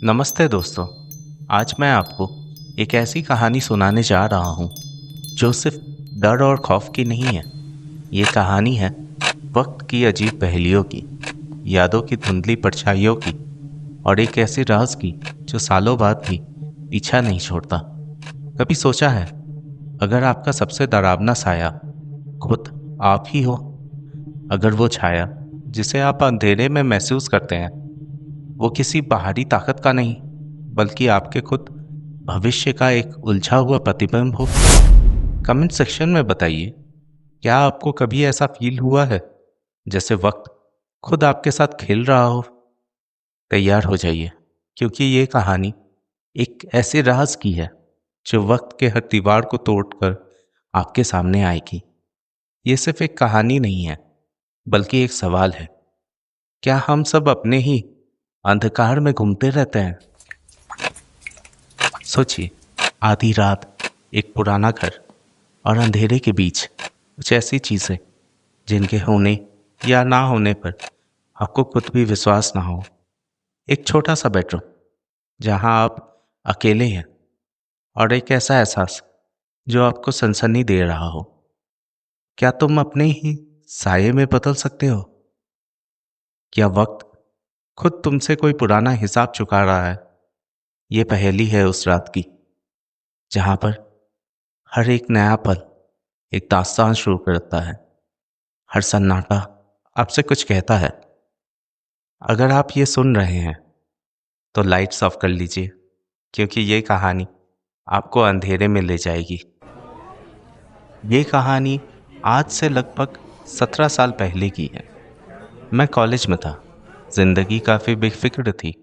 नमस्ते दोस्तों। आज मैं आपको एक ऐसी कहानी सुनाने जा रहा हूँ जो सिर्फ डर और खौफ की नहीं है। ये कहानी है वक्त की अजीब पहेलियों की, यादों की धुंधली परछाइयों की और एक ऐसे राज की जो सालों बाद भी पीछा नहीं छोड़ता। कभी सोचा है, अगर आपका सबसे डरावना साया खुद आप ही हो, अगर वो छाया जिसे आप अंधेरे में महसूस करते हैं वो किसी बाहरी ताकत का नहीं बल्कि आपके खुद भविष्य का एक उलझा हुआ प्रतिबिंब हो। कमेंट सेक्शन में बताइए, क्या आपको कभी ऐसा फील हुआ है जैसे वक्त खुद आपके साथ खेल रहा हो। तैयार हो जाइए, क्योंकि ये कहानी एक ऐसे राज की है जो वक्त के हर दीवार को तोड़कर आपके सामने आएगी। ये सिर्फ एक कहानी नहीं है, बल्कि एक सवाल है, क्या हम सब अपने ही अंधकार में घूमते रहते हैं। सोचिए, आधी रात, एक पुराना घर और अंधेरे के बीच कुछ ऐसी चीजें जिनके होने या ना होने पर आपको खुद भी विश्वास ना हो। एक छोटा सा बेडरूम जहां आप अकेले हैं और एक ऐसा एहसास जो आपको सनसनी दे रहा हो। क्या तुम अपने ही साये में बदल सकते हो? क्या वक्त खुद तुमसे कोई पुराना हिसाब चुका रहा है? ये पहेली है उस रात की जहां पर हर एक नया पल एक दास्तान शुरू करता है। हर सन्नाटा आपसे कुछ कहता है। अगर आप ये सुन रहे हैं तो लाइट्स ऑफ कर लीजिए, क्योंकि ये कहानी आपको अंधेरे में ले जाएगी। ये कहानी आज से लगभग 17 साल पहले की है। मैं कॉलेज में था। जिंदगी काफ़ी बेफिक्र थी,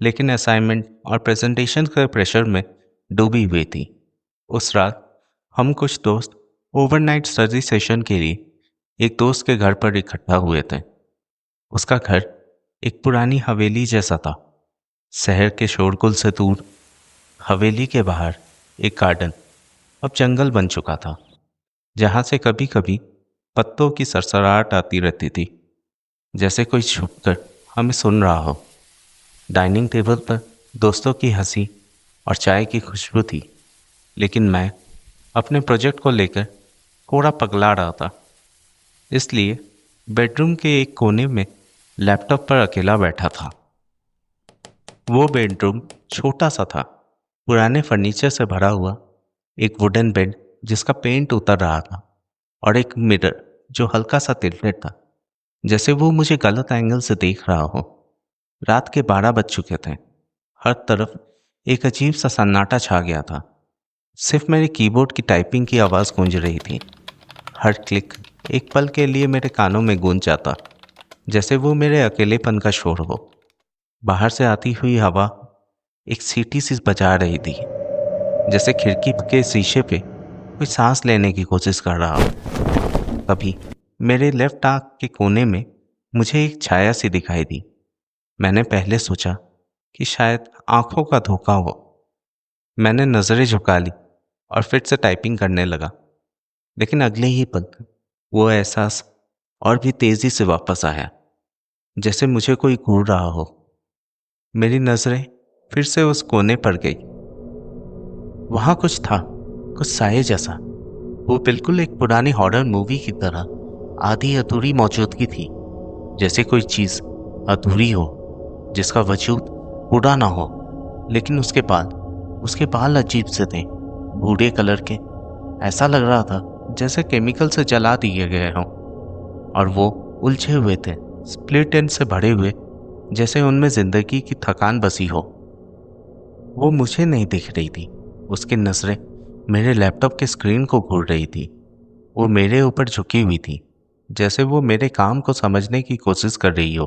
लेकिन असाइनमेंट और प्रेजेंटेशन के प्रेशर में डूबी हुई थी। उस रात हम कुछ दोस्त ओवरनाइट स्टडी सेशन के लिए एक दोस्त के घर पर इकट्ठा हुए थे। उसका घर एक पुरानी हवेली जैसा था, शहर के शोरगुल से दूर। हवेली के बाहर एक गार्डन अब जंगल बन चुका था, जहाँ से कभी कभी पत्तों की सरसराहट आती रहती थी, जैसे कोई छुपकर हमें सुन रहा हो। डाइनिंग टेबल पर दोस्तों की हंसी और चाय की खुशबू थी, लेकिन मैं अपने प्रोजेक्ट को लेकर थोड़ा पगला रहा था। इसलिए बेडरूम के एक कोने में लैपटॉप पर अकेला बैठा था। वो बेडरूम छोटा सा था, पुराने फर्नीचर से भरा हुआ। एक वुडन बेड जिसका पेंट उतर रहा था और एक मिरर जो हल्का सा टिल्टेड था, जैसे वो मुझे गलत एंगल से देख रहा हो। रात के 12 बज चुके थे। हर तरफ एक अजीब सा सन्नाटा छा गया था। सिर्फ मेरे कीबोर्ड की टाइपिंग की आवाज़ गूंज रही थी। हर क्लिक एक पल के लिए मेरे कानों में गूंज जाता, जैसे वो मेरे अकेलेपन का शोर हो। बाहर से आती हुई हवा एक सीटी सी बजा रही थी, जैसे खिड़की के शीशे पे कोई सांस लेने की कोशिश कर रहा हो। तभी मेरे लेफ्ट आंख के कोने में मुझे एक छाया सी दिखाई दी। मैंने पहले सोचा कि शायद आंखों का धोखा हो। मैंने नज़रें झुका ली और फिर से टाइपिंग करने लगा, लेकिन अगले ही पल वो एहसास और भी तेजी से वापस आया, जैसे मुझे कोई घूर रहा हो। मेरी नज़रें फिर से उस कोने पर गई। वहाँ कुछ था, कुछ साये जैसा। वो बिल्कुल एक पुरानी हॉरर मूवी की तरह आधी अधूरी मौजूदगी थी, जैसे कोई चीज़ अधूरी हो जिसका वजूद पूरा ना हो। लेकिन उसके बाल अजीब से थे, भूरे कलर के। ऐसा लग रहा था जैसे केमिकल से जला दिए गए हों। और वो उलझे हुए थे, स्प्लिट एंड से भरे हुए, जैसे उनमें जिंदगी की थकान बसी हो। वो मुझे नहीं दिख रही थी। उसकी नजरें मेरे लैपटॉप के स्क्रीन को घूर रही थी। वो मेरे ऊपर झुकी हुई थी, जैसे वो मेरे काम को समझने की कोशिश कर रही हो।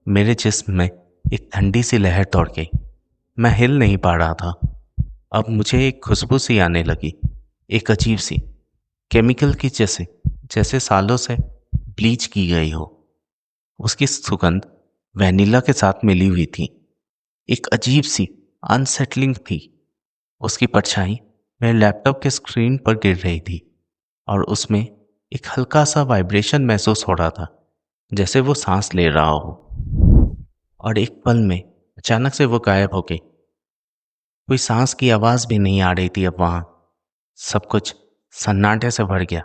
मेरे जिस्म में एक ठंडी सी लहर दौड़ गई। मैं हिल नहीं पा रहा था। अब मुझे एक खुशबू सी आने लगी, एक अजीब सी, केमिकल की, जैसे जैसे सालों से ब्लीच की गई हो। उसकी सुगंध वैनिला के साथ मिली हुई थी, एक अजीब सी, अनसेटलिंग थी। उसकी परछाई मेरे लैपटॉप के स्क्रीन पर गिर रही थी और उसमें एक हल्का सा वाइब्रेशन महसूस हो रहा था, जैसे वो सांस ले रहा हो। और एक पल में अचानक से वो गायब हो गई। कोई सांस की आवाज भी नहीं आ रही थी अब वहां। सब कुछ सन्नाटे से भर गया।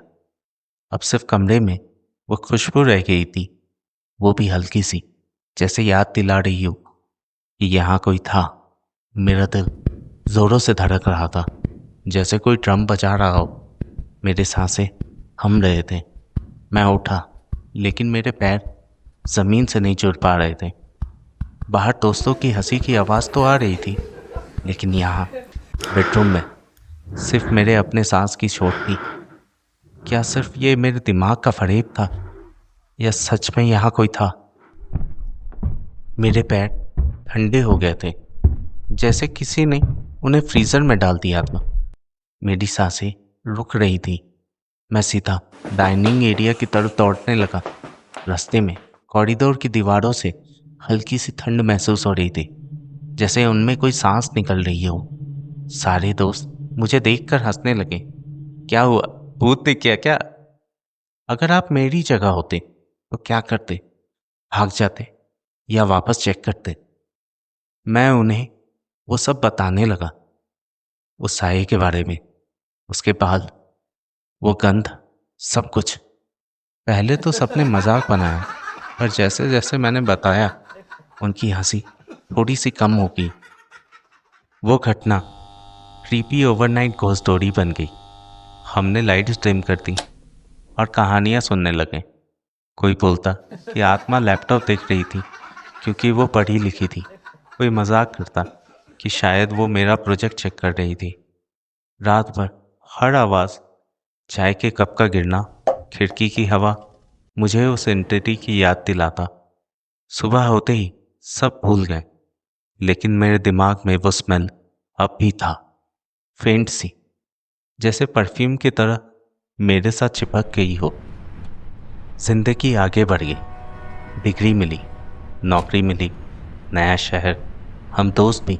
अब सिर्फ कमरे में वो खुशबू रह गई थी, वो भी हल्की सी, जैसे याद दिला रही हो कि यहाँ कोई था। मेरा दिल जोरों से धड़क रहा था, जैसे कोई ड्रम बजा रहा हो। मेरे सांसें थम रहे थे। मैं उठा, लेकिन मेरे पैर जमीन से नहीं जुड़ पा रहे थे। बाहर दोस्तों की हंसी की आवाज़ तो आ रही थी, लेकिन यहाँ बेडरूम में सिर्फ मेरे अपने सांस की चोट थी। क्या सिर्फ ये मेरे दिमाग का फरेब था, या सच में यहाँ कोई था? मेरे पैर ठंडे हो गए थे, जैसे किसी ने उन्हें फ्रीजर में डाल दिया था। मेरी सांसें रुक रही थी। मैं सीधा डाइनिंग एरिया की तरफ दौड़ने लगा। रास्ते में कॉरिडोर की दीवारों से हल्की सी ठंड महसूस हो रही थी, जैसे उनमें कोई सांस निकल रही हो। सारे दोस्त मुझे देखकर हंसने लगे। क्या हुआ, भूत दिख गया क्या? अगर आप मेरी जगह होते तो क्या करते? भाग जाते या वापस चेक करते? मैं उन्हें वो सब बताने लगा, उस साये के बारे में, उसके बाल, वो गंध, सब कुछ। पहले तो सबने मजाक बनाया, पर जैसे जैसे मैंने बताया, उनकी हंसी थोड़ी सी कम हो गई। वो घटना क्रीपी ओवरनाइट घोस्ट स्टोरी बन गई। हमने लाइट्स डिम कर दी और कहानियां सुनने लगे। कोई बोलता कि आत्मा लैपटॉप देख रही थी क्योंकि वो पढ़ी लिखी थी। कोई मजाक करता कि शायद वो मेरा प्रोजेक्ट चेक कर रही थी। रात भर हर आवाज़, चाय के कप का गिरना, खिड़की की हवा, मुझे उस एंटिटी की याद दिलाता। सुबह होते ही सब भूल गए, लेकिन मेरे दिमाग में वो स्मेल अब भी था, फेंट सी, जैसे परफ्यूम की तरह मेरे साथ चिपक गई हो। जिंदगी आगे बढ़ गई। डिग्री मिली, नौकरी मिली, नया शहर, हम दोस्त भी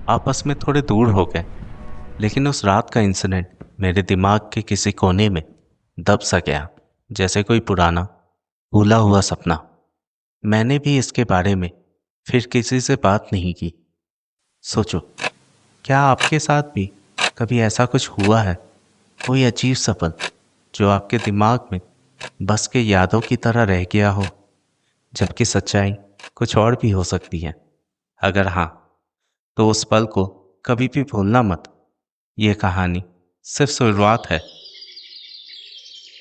आपस में थोड़े दूर हो गए। लेकिन उस रात का इंसिडेंट मेरे दिमाग के किसी कोने में दब सा गया, जैसे कोई पुराना भूला हुआ सपना। मैंने भी इसके बारे में फिर किसी से बात नहीं की। सोचो, क्या आपके साथ भी कभी ऐसा कुछ हुआ है? कोई अजीब सपन जो आपके दिमाग में बस के यादों की तरह रह गया हो, जबकि सच्चाई कुछ और भी हो सकती है। अगर हाँ, तो उस पल को कभी भी भूलना मत। ये कहानी सिर्फ शुरुआत है।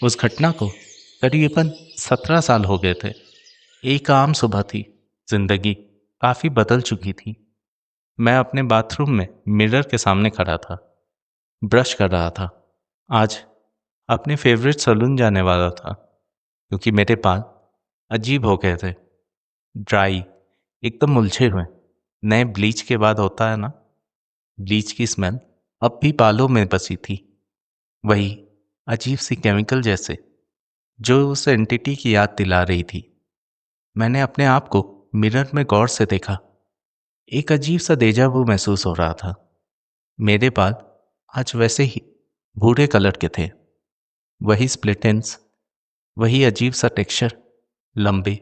उस घटना को करीबन 17 साल हो गए थे। एक आम सुबह थी। जिंदगी काफी बदल चुकी थी। मैं अपने बाथरूम में मिरर के सामने खड़ा था, ब्रश कर रहा था। आज अपने फेवरेट सैलून जाने वाला था, क्योंकि मेरे बाल अजीब हो गए थे, ड्राई, एकदम उलझे हुए। नए ब्लीच के बाद होता है ना, ब्लीच की स्मेल अब भी बालों में बसी थी, वही अजीब सी केमिकल जैसे, जो उस एंटिटी की याद दिला रही थी। मैंने अपने आप को मिरर में गौर से देखा। एक अजीब सा डेजावू महसूस हो रहा था। मेरे बाल आज वैसे ही भूरे कलर के थे, वही स्प्लिट एंड्स, वही अजीब सा टेक्सचर, लंबे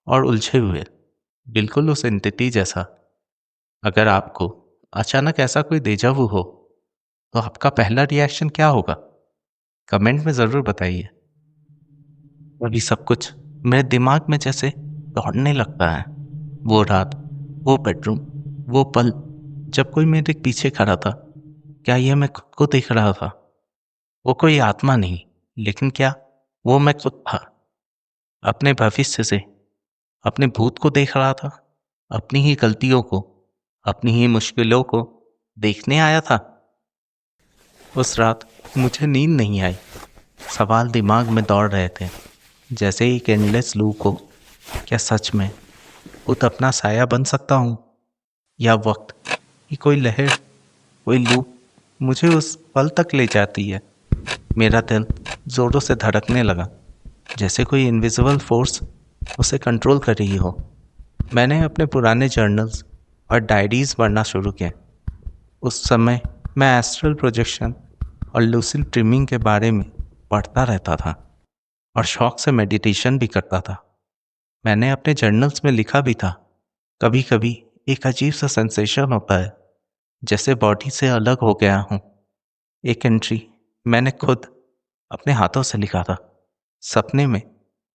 और उलझे हुए, बिल्कुल उस एंटिटी जैसा। अगर आपको अचानक ऐसा कोई डेजावू हो, तो आपका पहला रिएक्शन क्या होगा? कमेंट में ज़रूर बताइए। अभी सब कुछ मेरे दिमाग में जैसे दौड़ने लगता है। वो रात, वो बेडरूम, वो पल जब कोई मेरे पीछे खड़ा था। क्या यह मैं खुद को देख रहा था? वो कोई आत्मा नहीं, लेकिन क्या वो मैं खुद था? अपने भविष्य से, अपने भूत को देख रहा था, अपनी ही गलतियों को, अपनी ही मुश्किलों को देखने आया था। उस रात मुझे नींद नहीं आई। सवाल दिमाग में दौड़ रहे थे, जैसे एक एंडलेस लूप हो। क्या सच में खुद अपना साया बन सकता हूँ, या वक्त की कोई लहर, कोई लूप मुझे उस पल तक ले जाती है? मेरा दिल जोरों से धड़कने लगा, जैसे कोई इनविजिबल फोर्स उसे कंट्रोल कर रही हो। मैंने अपने पुराने जर्नल्स और डायरीज पढ़ना शुरू किया। उस समय मैं एस्ट्रल प्रोजेक्शन और लूसिड ड्रीमिंग के बारे में पढ़ता रहता था, और शौक से मेडिटेशन भी करता था। मैंने अपने जर्नल्स में लिखा भी था, कभी कभी एक अजीब सा सेंसेशन होता है, जैसे बॉडी से अलग हो गया हूँ। एक एंट्री मैंने खुद अपने हाथों से लिखा था। सपने में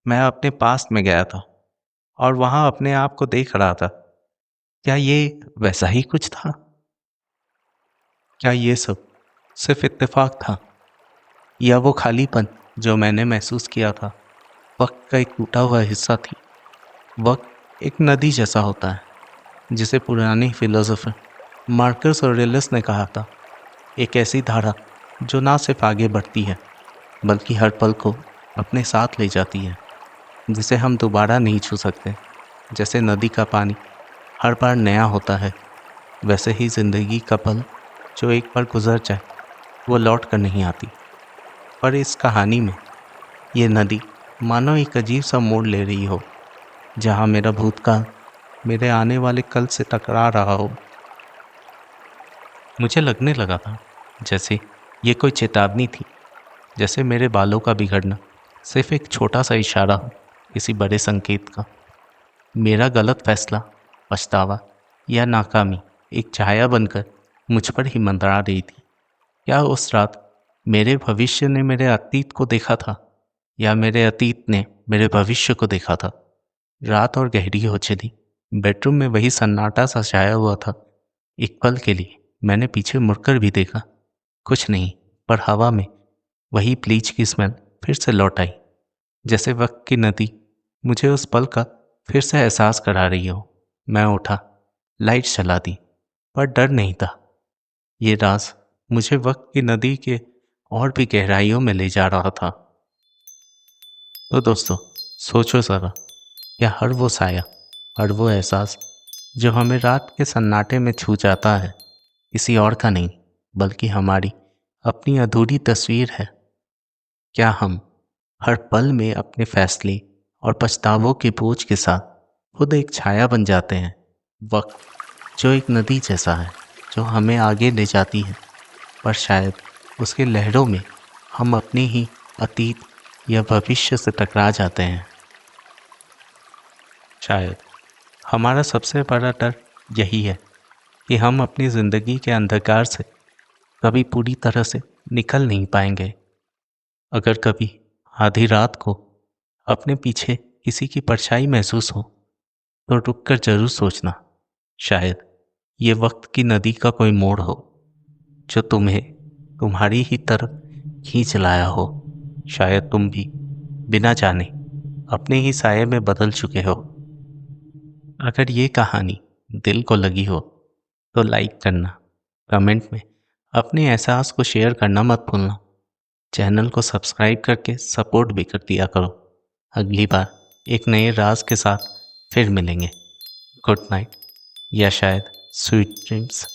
मैं अपने पास्ट में गया था और वहाँ अपने आप को देख रहा था। क्या ये वैसा ही कुछ था? क्या ये सब सिर्फ इत्तेफाक था, या वो खालीपन जो मैंने महसूस किया था वक्त का एक टूटा हुआ हिस्सा थी? वक्त एक नदी जैसा होता है, जिसे पुरानी फिलोसोफर मार्कस ऑरेलियस ने कहा था, एक ऐसी धारा जो ना सिर्फ आगे बढ़ती है बल्कि हर पल को अपने साथ ले जाती है, जिसे हम दोबारा नहीं छू सकते। जैसे नदी का पानी हर बार नया होता है, वैसे ही ज़िंदगी का पल जो एक बार गुजर जाए वो लौट कर नहीं आती। पर इस कहानी में ये नदी मानो एक अजीब सा मोड़ ले रही हो, जहाँ मेरा भूतकाल मेरे आने वाले कल से टकरा रहा हो। मुझे लगने लगा था जैसे ये कोई चेतावनी थी, जैसे मेरे बालों का बिगड़ना सिर्फ एक छोटा सा इशारा हो किसी बड़े संकेत का। मेरा गलत फैसला, पछतावा या नाकामी एक छाया बनकर मुझ पर ही मंडरा रही थी। क्या उस रात मेरे भविष्य ने मेरे अतीत को देखा था, या मेरे अतीत ने मेरे भविष्य को देखा था? रात और गहरी हो चली। बेडरूम में वही सन्नाटा सा छाया हुआ था। एक पल के लिए मैंने पीछे मुड़कर भी देखा, कुछ नहीं, पर हवा में वही ब्लीच की स्मेल फिर से लौट आई, जैसे वक्त की नदी मुझे उस पल का फिर से एहसास करा रही हो। मैं उठा, लाइट जला दी, पर डर नहीं था। ये राज मुझे वक्त की नदी के और भी गहराइयों में ले जा रहा था। तो दोस्तों, सोचो ज़रा, क्या हर वो साया, हर वो एहसास जो हमें रात के सन्नाटे में छू जाता है, किसी और का नहीं बल्कि हमारी अपनी अधूरी तस्वीर है? क्या हम हर पल में अपने फैसले और पछतावों के बोझ के साथ खुद एक छाया बन जाते हैं? वक्त जो एक नदी जैसा है जो हमें आगे ले जाती है, पर शायद उसके लहरों में हम अपने ही अतीत या भविष्य से टकरा जाते हैं। शायद हमारा सबसे बड़ा डर यही है कि हम अपनी ज़िंदगी के अंधकार से कभी पूरी तरह से निकल नहीं पाएंगे। अगर कभी आधी रात को अपने पीछे किसी की परछाई महसूस हो, तो रुक कर जरूर सोचना, शायद ये वक्त की नदी का कोई मोड़ हो जो तुम्हें तुम्हारी ही तरफ खींच लाया हो। शायद तुम भी बिना जाने अपने ही साये में बदल चुके हो। अगर ये कहानी दिल को लगी हो तो लाइक करना, कमेंट में अपने एहसास को शेयर करना मत भूलना। चैनल को सब्सक्राइब करके सपोर्ट भी कर दिया करो। अगली बार एक नए राज के साथ फिर मिलेंगे। गुड नाइट, या शायद स्वीट ड्रीम्स।